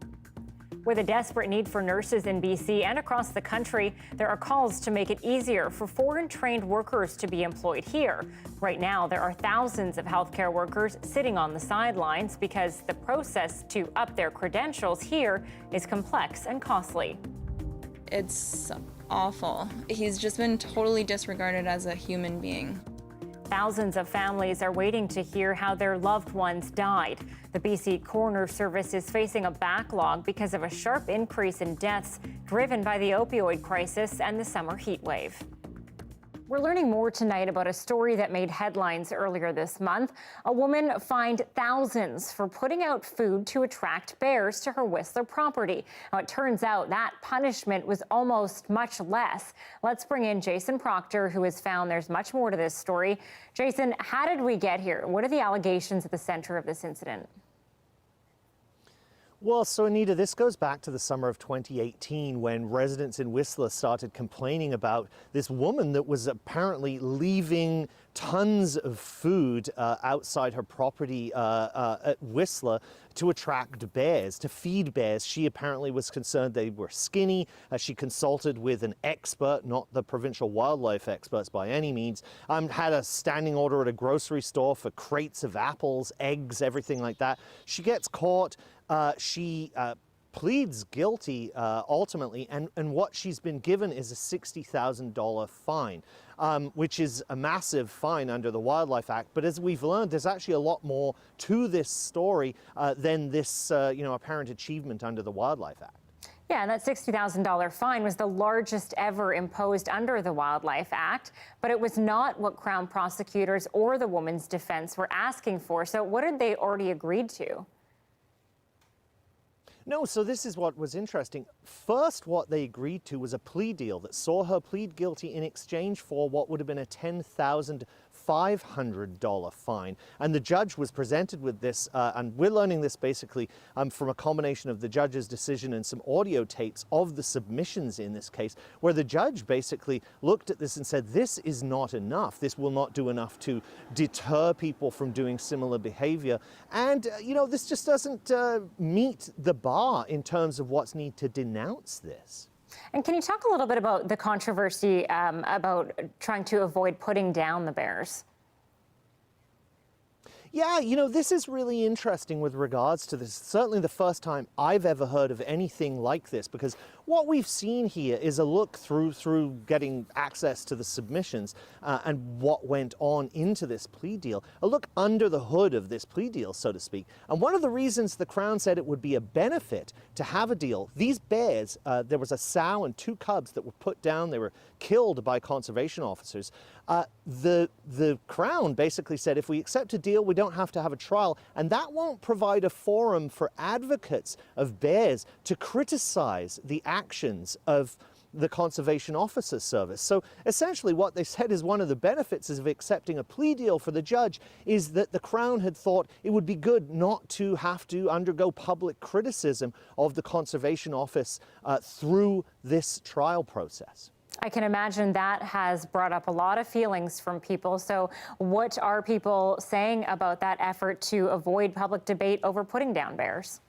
With a desperate need for nurses in BC and across the country, there are calls to make it easier for foreign-trained workers to be employed here. Right now, there are thousands of healthcare workers sitting on the sidelines because the process to up their credentials here is complex and costly. It's awful. He's just been totally disregarded as a human being. Thousands of families are waiting to hear how their loved ones died. The BC Coroner Service is facing a backlog because of a sharp increase in deaths driven by the opioid crisis and the summer heat wave. We're learning more tonight about a story that made headlines earlier this month. A woman fined thousands for putting out food to attract bears to her Whistler property. Now, it turns out that punishment was almost much less. Let's bring in Jason Proctor, who has found there's much more to this story. Jason, how did we get here? What are the allegations at the center of this incident? Well, so Anita, this goes back to the summer of 2018 when residents in Whistler started complaining about this woman that was apparently leaving tons of food outside her property at Whistler to attract bears, to feed bears. She apparently was concerned they were skinny. She consulted with an expert, not the provincial wildlife experts by any means, had a standing order at a grocery store for crates of apples, eggs, everything like that. She gets caught. She pleads guilty ultimately, and what she's been given is a $60,000 fine, which is a massive fine under the Wildlife Act. But as we've learned, there's actually a lot more to this story than this apparent achievement under the Wildlife Act. Yeah, and that $60,000 fine was the largest ever imposed under the Wildlife Act, but it was not what Crown prosecutors or the woman's defense were asking for. So what had they already agreed to? No, so this is what was interesting. First, what they agreed to was a plea deal that saw her plead guilty in exchange for what would have been a $10,500 fine. And the judge was presented with this, and we're learning this basically from a combination of the judge's decision and some audio tapes of the submissions in this case, where the judge basically looked at this and said, this is not enough. This will not do enough to deter people from doing similar behavior. And, this just doesn't meet the bar in terms of what's need to denounce this. And can you talk a little bit about the controversy about trying to avoid putting down the bears? Yeah, this is really interesting with regards to this. Certainly the first time I've ever heard of anything like this, because what we've seen here is a look through getting access to the submissions and what went on into this plea deal, a look under the hood of this plea deal, so to speak. And one of the reasons the Crown said it would be a benefit to have a deal, these bears, there was a sow and 2 cubs that were put down, they were killed by conservation officers. The Crown basically said, if we accept a deal, we don't have to have a trial, and that won't provide a forum for advocates of bears to criticize the actions of the Conservation Officer Service. So essentially what they said is one of the benefits of accepting a plea deal for the judge is that the Crown had thought it would be good not to have to undergo public criticism of the Conservation Office through this trial process. I can imagine that has brought up a lot of feelings from people. So what are people saying about that effort to avoid public debate over putting down bears?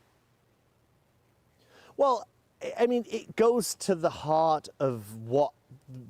Well, I mean, it goes to the heart of what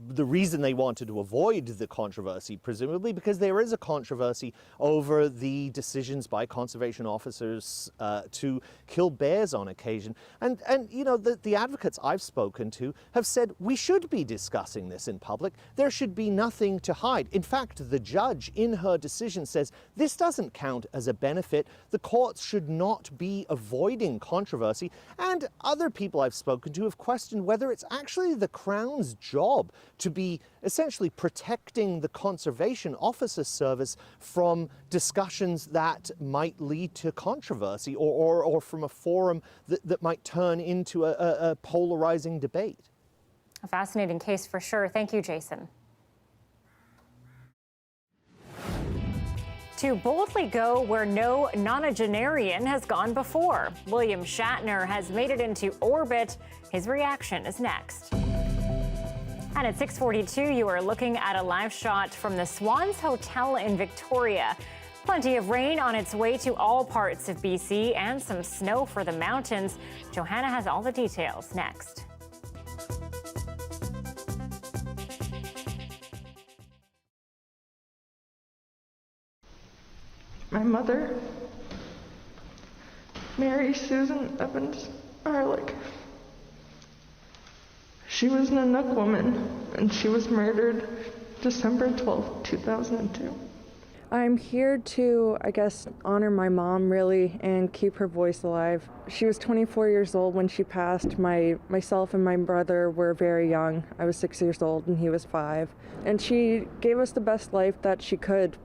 the reason they wanted to avoid the controversy, presumably because there is a controversy over the decisions by conservation officers to kill bears on occasion. And the advocates I've spoken to have said we should be discussing this in public. There should be nothing to hide. In fact, the judge in her decision says this doesn't count as a benefit. The courts should not be avoiding controversy. And other people I've spoken to have questioned whether it's actually the Crown's job to be essentially protecting the Conservation Officer Service from discussions that might lead to controversy or from a forum that might turn into a polarizing debate. A fascinating case for sure. Thank you, Jason. To boldly go where no nonagenarian has gone before. William Shatner has made it into orbit. His reaction is next. And at 6:42, you are looking at a live shot from the Swans Hotel in Victoria. Plenty of rain on its way to all parts of BC and some snow for the mountains. Johanna has all the details next. My mother, Mary Susan Evans Arlick. She was an Inuk woman, and she was murdered December 12, 2002. I'm here to, honor my mom, really, and keep her voice alive. She was 24 years old when she passed. Myself and my brother were very young. I was 6 years old, and he was 5. And she gave us the best life that she could.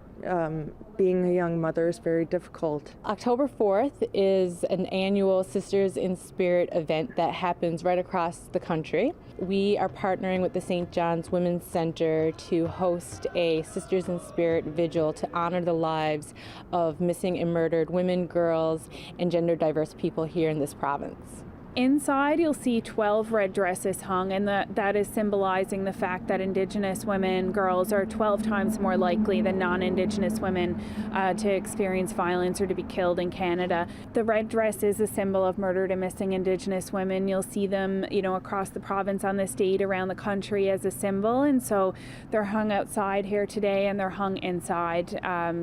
Being a young mother is very difficult. October 4th is an annual Sisters in Spirit event that happens right across the country. We are partnering with the St. John's Women's Center to host a Sisters in Spirit vigil to honor the lives of missing and murdered women, girls, and gender diverse people here in this province. Inside, you'll see 12 red dresses hung, and that is symbolizing the fact that Indigenous women, girls, are 12 times more likely than non-Indigenous women to experience violence or to be killed in Canada. The red dress is a symbol of murdered and missing Indigenous women. You'll see them, across the province, on the state, around the country as a symbol, and so they're hung outside here today, and they're hung inside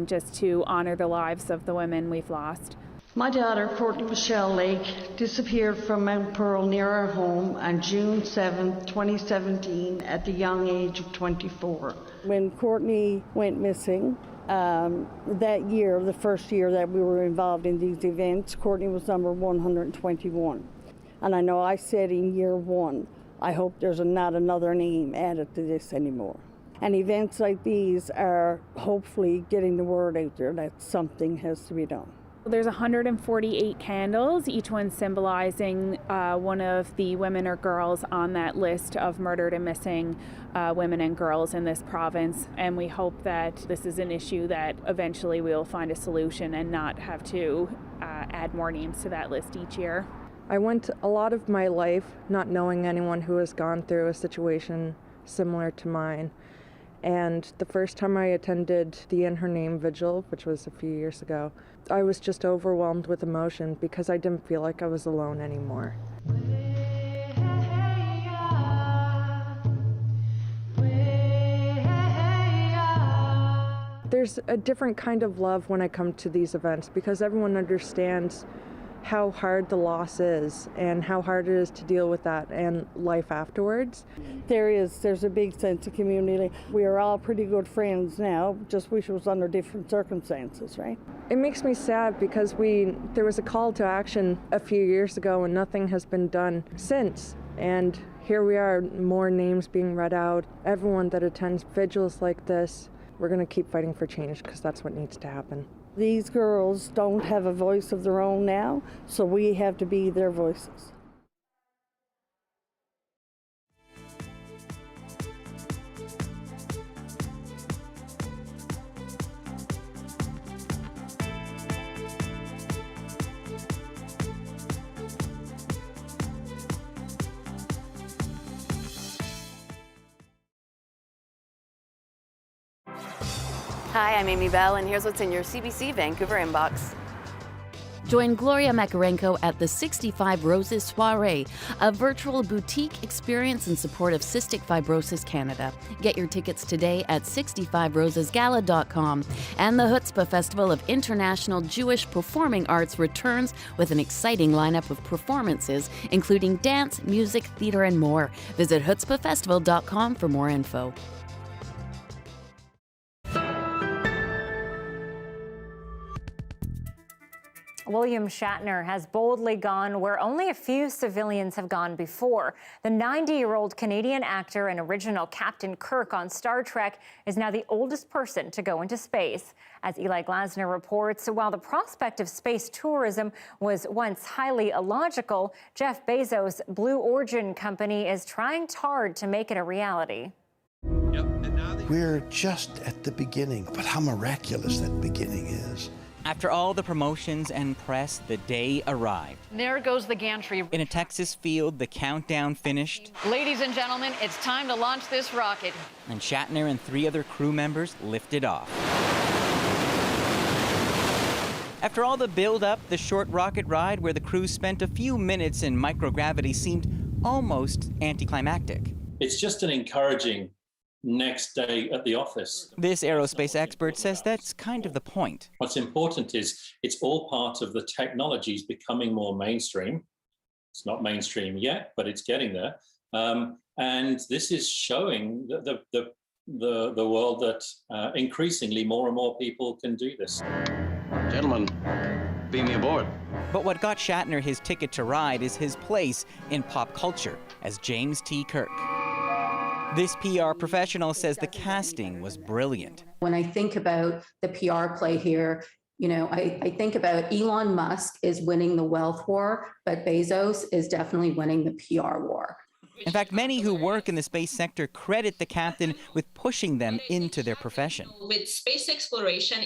just to honor the lives of the women we've lost. My daughter, Courtney Michelle Lake, disappeared from Mount Pearl near our home on June 7, 2017 at the young age of 24. When Courtney went missing, that year, the first year that we were involved in these events, Courtney was number 121. And I know I said in year one, I hope there's not another name added to this anymore. And events like these are hopefully getting the word out there that something has to be done. There's 148 candles, each one symbolizing one of the women or girls on that list of murdered and missing women and girls in this province. And we hope that this is an issue that eventually we'll find a solution and not have to add more names to that list each year. I went a lot of my life not knowing anyone who has gone through a situation similar to mine. And the first time I attended the In Her Name vigil, which was a few years ago, I was just overwhelmed with emotion because I didn't feel like I was alone anymore. There's a different kind of love when I come to these events because everyone understands how hard the loss is and how hard it is to deal with that and life afterwards. There's a big sense of community. We are all pretty good friends now, just wish it was under different circumstances, right? It makes me sad because there was a call to action a few years ago and nothing has been done since. And here we are, more names being read out. Everyone that attends vigils like this, we're going to keep fighting for change because that's what needs to happen. These girls don't have a voice of their own now, so we have to be their voices. Hi, I'm Amy Bell, and here's what's in your CBC Vancouver inbox. Join Gloria Makarenko at the 65 Roses Soiree, a virtual boutique experience in support of Cystic Fibrosis Canada. Get your tickets today at 65rosesgala.com. And the Chutzpah Festival of International Jewish Performing Arts returns with an exciting lineup of performances, including dance, music, theater, and more. Visit chutzpahfestival.com for more info. William Shatner has boldly gone where only a few civilians have gone before. The 90-year-old Canadian actor and original Captain Kirk on Star Trek is now the oldest person to go into space. As Eli Glasner reports, while the prospect of space tourism was once highly illogical, Jeff Bezos' Blue Origin company is trying hard to make it a reality. We're just at the beginning, but how miraculous that beginning is. After all the promotions and press, the day arrived. There goes the gantry. In a Texas field, the countdown finished. Ladies and gentlemen, it's time to launch this rocket. And Shatner and 3 other crew members lifted off. After all the build-up, the short rocket ride where the crew spent a few minutes in microgravity seemed almost anticlimactic. It's just an encouraging next day at the office. This aerospace expert says that's kind of the point. What's important is it's all part of the technologies becoming more mainstream. It's not mainstream yet, but it's getting there. And this is showing the world that increasingly more and more people can do this. Gentlemen, beam me aboard. But what got Shatner his ticket to ride is his place in pop culture as James T. Kirk. This PR professional says the casting was brilliant. When I think about the PR play here, I think about Elon Musk is winning the wealth war, but Bezos is definitely winning the PR war. In fact, many who work in the space sector credit the captain with pushing them into their profession. With space exploration,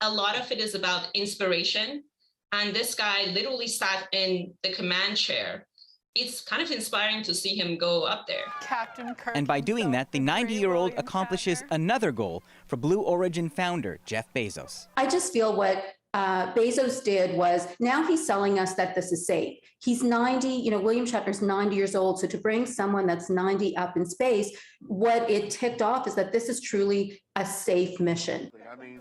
a lot of it is about inspiration. And this guy literally sat in the command chair. It's kind of inspiring to see him go up there. Captain Kirk. And by doing that, the 90-year-old accomplishes another goal for Blue Origin founder Jeff Bezos. I just feel what Bezos did was, now he's selling us that this is safe. He's 90, William Shatner's 90 years old. So to bring someone that's 90 up in space, what it ticked off is that this is truly a safe mission.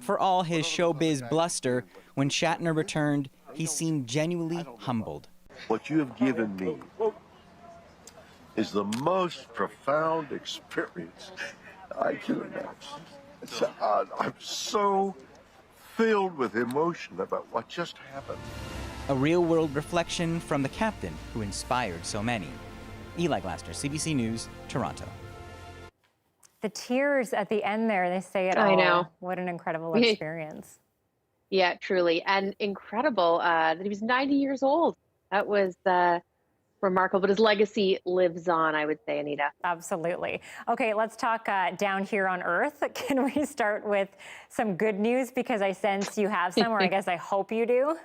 For all his showbiz bluster, when Shatner returned, he seemed genuinely humbled. What you have given me is the most profound experience I can imagine. I'm so filled with emotion about what just happened. A real-world reflection from the captain who inspired so many. Eli Glaster, CBC News, Toronto. The tears at the end there, they say it all. I know. What an incredible experience. Yeah, truly. And incredible that he was 90 years old. That was remarkable. But his legacy lives on, I would say, Anita. Absolutely. Okay, let's talk down here on Earth. Can we start with some good news? Because I sense you have some, or I guess I hope you do.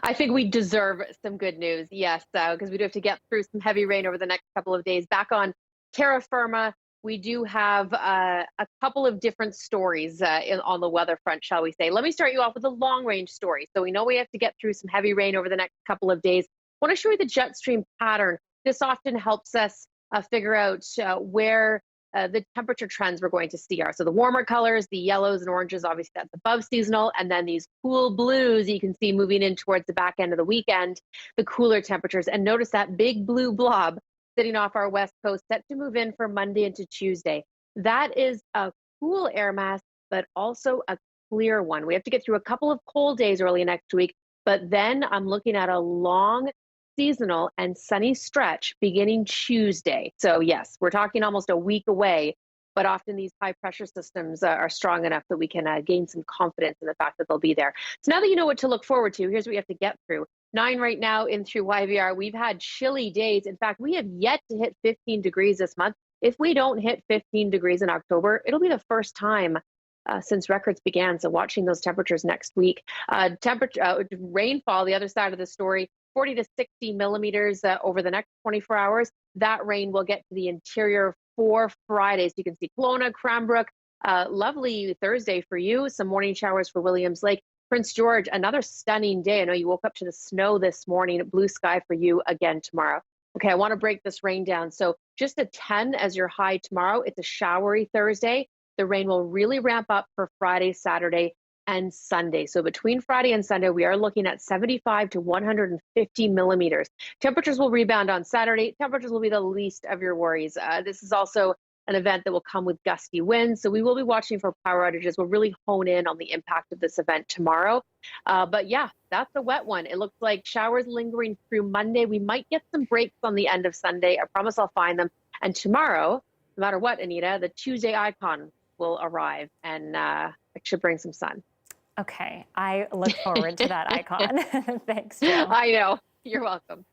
I think we deserve some good news, yes, because we do have to get through some heavy rain over the next couple of days. Back on terra firma, we do have a couple of different stories on the weather front, shall we say. Let me start you off with a long-range story. So we know we have to get through some heavy rain over the next couple of days. I want to show you the jet stream pattern. This often helps us figure out where the temperature trends we're going to see are. So the warmer colors, the yellows and oranges, obviously that's above seasonal, and then these cool blues you can see moving in towards the back end of the weekend, the cooler temperatures. And notice that big blue blob sitting off our west coast, set to move in for Monday into Tuesday. That is a cool air mass, but also a clear one. We have to get through a couple of cold days early next week, but then I'm looking at a long seasonal and sunny stretch beginning Tuesday. So yes, we're talking almost a week away, but often these high pressure systems are strong enough that we can gain some confidence in the fact that they'll be there. So now that you know what to look forward to, here's what you have to get through. 9 right now in through YVR. We've had chilly days. In fact, we have yet to hit 15 degrees this month. If we don't hit 15 degrees in October, it'll be the first time since records began. So watching those temperatures next week. Rainfall, the other side of the story, 40 to 60 millimeters over the next 24 hours. That rain will get to the interior for Friday. So you can see Kelowna, Cranbrook, lovely Thursday for you. Some morning showers for Williams Lake. Prince George, another stunning day. I know you woke up to the snow this morning. Blue sky for you again tomorrow. Okay, I want to break this rain down. So just a 10 as your high tomorrow. It's a showery Thursday. The rain will really ramp up for Friday, Saturday, and Sunday. So between Friday and Sunday, we are looking at 75 to 150 millimeters. Temperatures will rebound on Saturday. Temperatures will be the least of your worries. This is also an event that will come with gusty winds. So we will be watching for power outages. We'll really hone in on the impact of this event tomorrow. But yeah, that's a wet one. It looks like showers lingering through Monday. We might get some breaks on the end of Sunday. I promise I'll find them. And tomorrow, no matter what, Anita, the Tuesday icon will arrive and it should bring some sun. Okay, I look forward to that icon. Thanks, Jill. I know. You're welcome.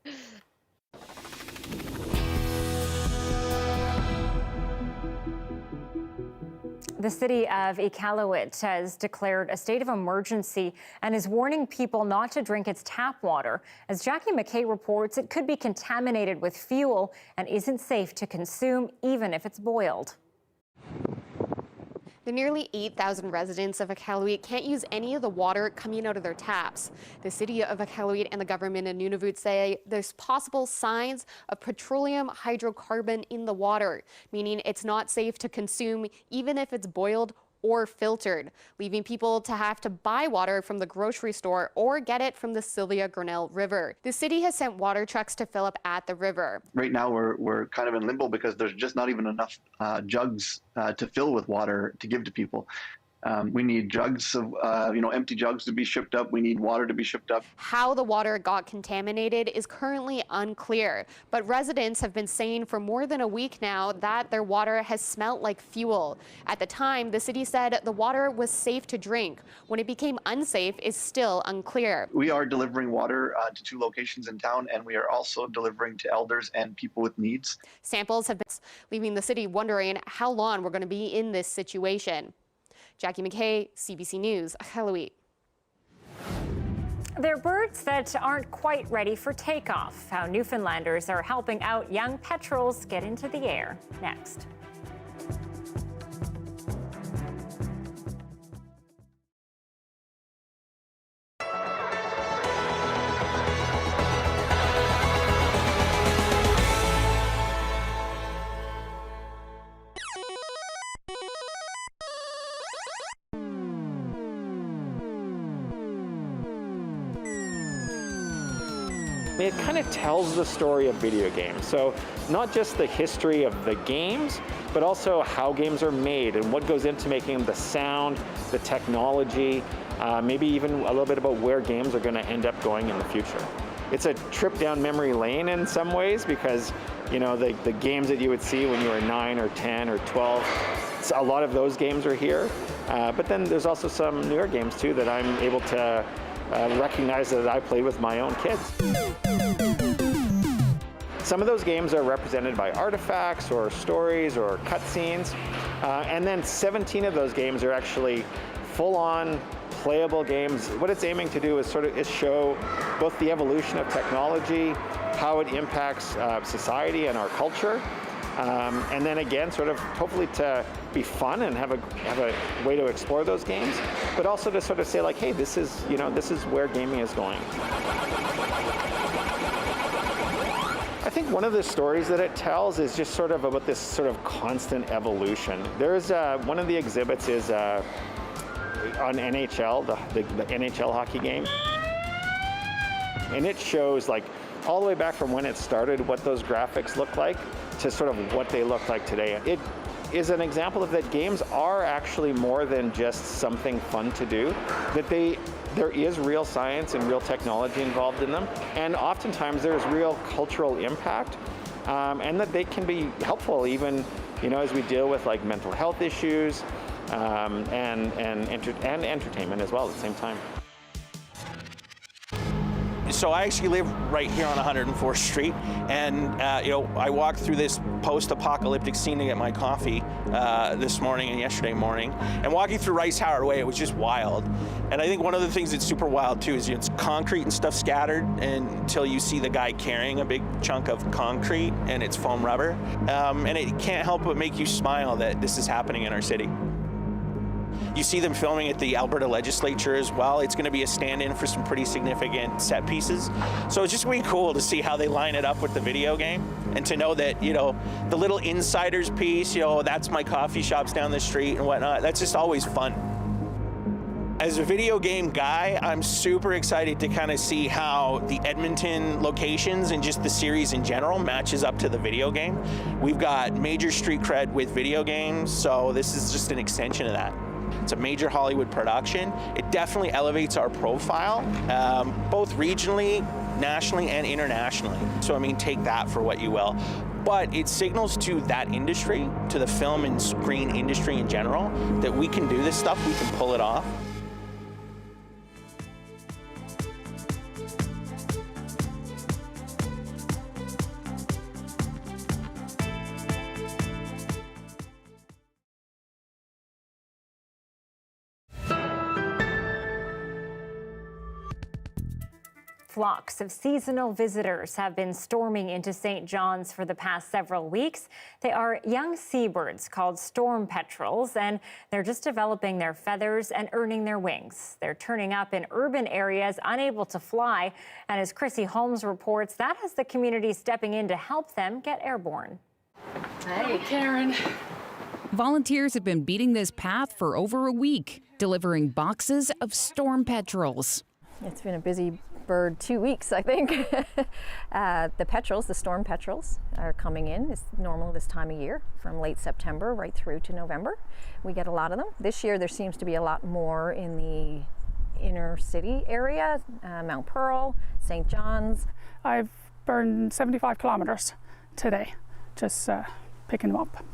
The city of Iqaluit has declared a state of emergency and is warning people not to drink its tap water. As Jackie McKay reports, it could be contaminated with fuel and isn't safe to consume, even if it's boiled. The nearly 8,000 residents of Iqaluit can't use any of the water coming out of their taps. The city of Iqaluit and the government in Nunavut say there's possible signs of petroleum hydrocarbon in the water, meaning it's not safe to consume even if it's boiled or filtered, leaving people to have to buy water from the grocery store or get it from the Sylvia Grinnell River. The city has sent water trucks to fill up at the river. Right now we're kind of in limbo because there's just not even enough jugs to fill with water to give to people. We need jugs of, empty jugs to be shipped up. We need water to be shipped up. How the water got contaminated is currently unclear, but residents have been saying for more than a week now that their water has smelt like fuel. At the time, the city said the water was safe to drink. When it became unsafe is still unclear. We are delivering water to 2 locations in town, and we are also delivering to elders and people with needs. Samples have been leaving the city wondering how long we're going to be in this situation. Jackie McKay, CBC News, Iqaluit. They're birds that aren't quite ready for takeoff. How Newfoundlanders are helping out young petrels get into the air. Next. It kind of tells the story of video games. So not just the history of the games, but also how games are made and what goes into making them, the sound, the technology, maybe even a little bit about where games are going to end up going in the future. It's a trip down memory lane in some ways because, you know, the games that you would see when you were 9 or 10 or 12, a lot of those games are here. But then there's also some newer games too that I'm able to recognize that I played with my own kids. Some of those games are represented by artifacts or stories or cutscenes, and then 17 of those games are actually full-on playable games. What it's aiming to do is show both the evolution of technology, how it impacts society and our culture, and then again, sort of hopefully to be fun and have a way to explore those games, but also to sort of say like, hey, this is where gaming is going. I think one of the stories that it tells is just sort of about this sort of constant evolution. There's one of the exhibits is on NHL, the NHL hockey game, and it shows like all the way back from when it started, what those graphics look like, to sort of what they look like today. It is an example of that games are actually more than just something fun to do, that there is real science and real technology involved in them, and oftentimes there's real cultural impact, and that they can be helpful even, you know, as we deal with like mental health issues and entertainment as well at the same time. So I actually live right here on 104th Street, and you know, I walked through this post-apocalyptic scene to get my coffee this morning and yesterday morning. And walking through Rice Howard Way, it was just wild. And I think one of the things that's super wild too is, you know, it's concrete and stuff scattered until you see the guy carrying a big chunk of concrete and it's foam rubber, and it can't help but make you smile that this is happening in our city. You see them filming at the Alberta legislature as well. It's going to be a stand-in for some pretty significant set pieces. So it's just going to be cool to see how they line it up with the video game, and to know that, you know, the little insiders piece, you know, that's my coffee shops down the street and whatnot. That's just always fun. As a video game guy, I'm super excited to kind of see how the Edmonton locations and just the series in general matches up to the video game. We've got major street cred with video games, so this is just an extension of that. It's a major Hollywood production. It definitely elevates our profile, both regionally, nationally, and internationally. So I mean, take that for what you will. But it signals to that industry, to the film and screen industry in general, that we can do this stuff, we can pull it off. Flocks of seasonal visitors have been storming into St. John's for the past several weeks. They are young seabirds called storm petrels, and they're just developing their feathers and earning their wings. They're turning up in urban areas unable to fly, and as Chrissy Holmes reports, that has the community stepping in to help them get airborne. Hey, Karen. Volunteers have been beating this path for over a week, delivering boxes of storm petrels. It's been a busy bird 2 weeks, I think. The petrels, the storm petrels, are coming in. It's normal this time of year, from late September right through to November. We get a lot of them. This year there seems to be a lot more in the inner city area, Mount Pearl, St. John's. I've burned 75 kilometers today, just picking them up.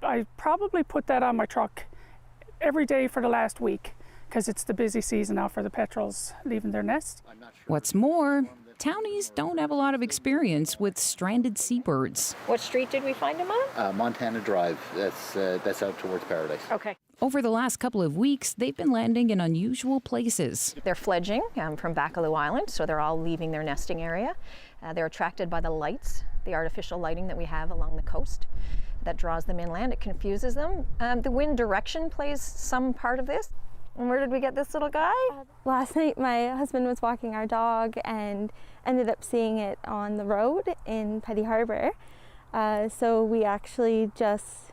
I probably put that on my truck every day for the last week, because it's the busy season now for the petrels leaving their nest. What's more, townies don't have a lot of experience with stranded seabirds. What street did we find them on? Montana Drive. That's out towards Paradise. Okay. Over the last couple of weeks, they've been landing in unusual places. They're fledging from Iqaluit Island, so they're all leaving their nesting area. They're attracted by the lights, the artificial lighting that we have along the coast that draws them inland. It confuses them. The wind direction plays some part of this. And where did we get this little guy? Last night my husband was walking our dog and ended up seeing it on the road in Petty Harbor. So we actually just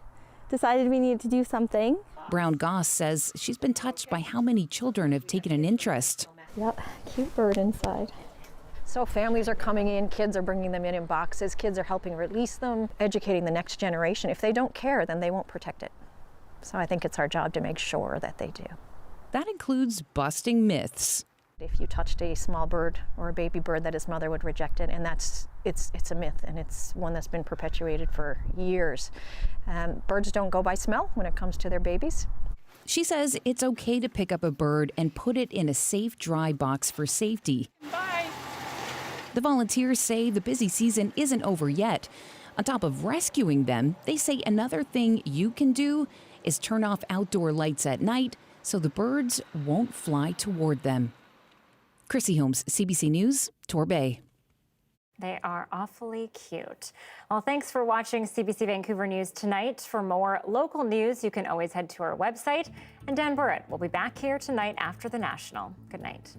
decided we needed to do something. Brown Goss says she's been touched by how many children have taken an interest. Yep, cute bird inside. So families are coming in, kids are bringing them in boxes, kids are helping release them, educating the next generation. If they don't care, then they won't protect it. So I think it's our job to make sure that they do. That includes busting myths. If you touched a small bird or a baby bird, that his mother would reject it, and it's a myth, and it's one that's been perpetuated for years. Birds don't go by smell when it comes to their babies. She says it's okay to pick up a bird and put it in a safe, dry box for safety. Bye. The volunteers say the busy season isn't over yet. On top of rescuing them, they say another thing you can do is turn off outdoor lights at night so the birds won't fly toward them. Chrissy Holmes, CBC News, Torbay. They are awfully cute. Well, thanks for watching CBC Vancouver News tonight. For more local news, you can always head to our website. And Dan Burrett will be back here tonight after the National. Good night.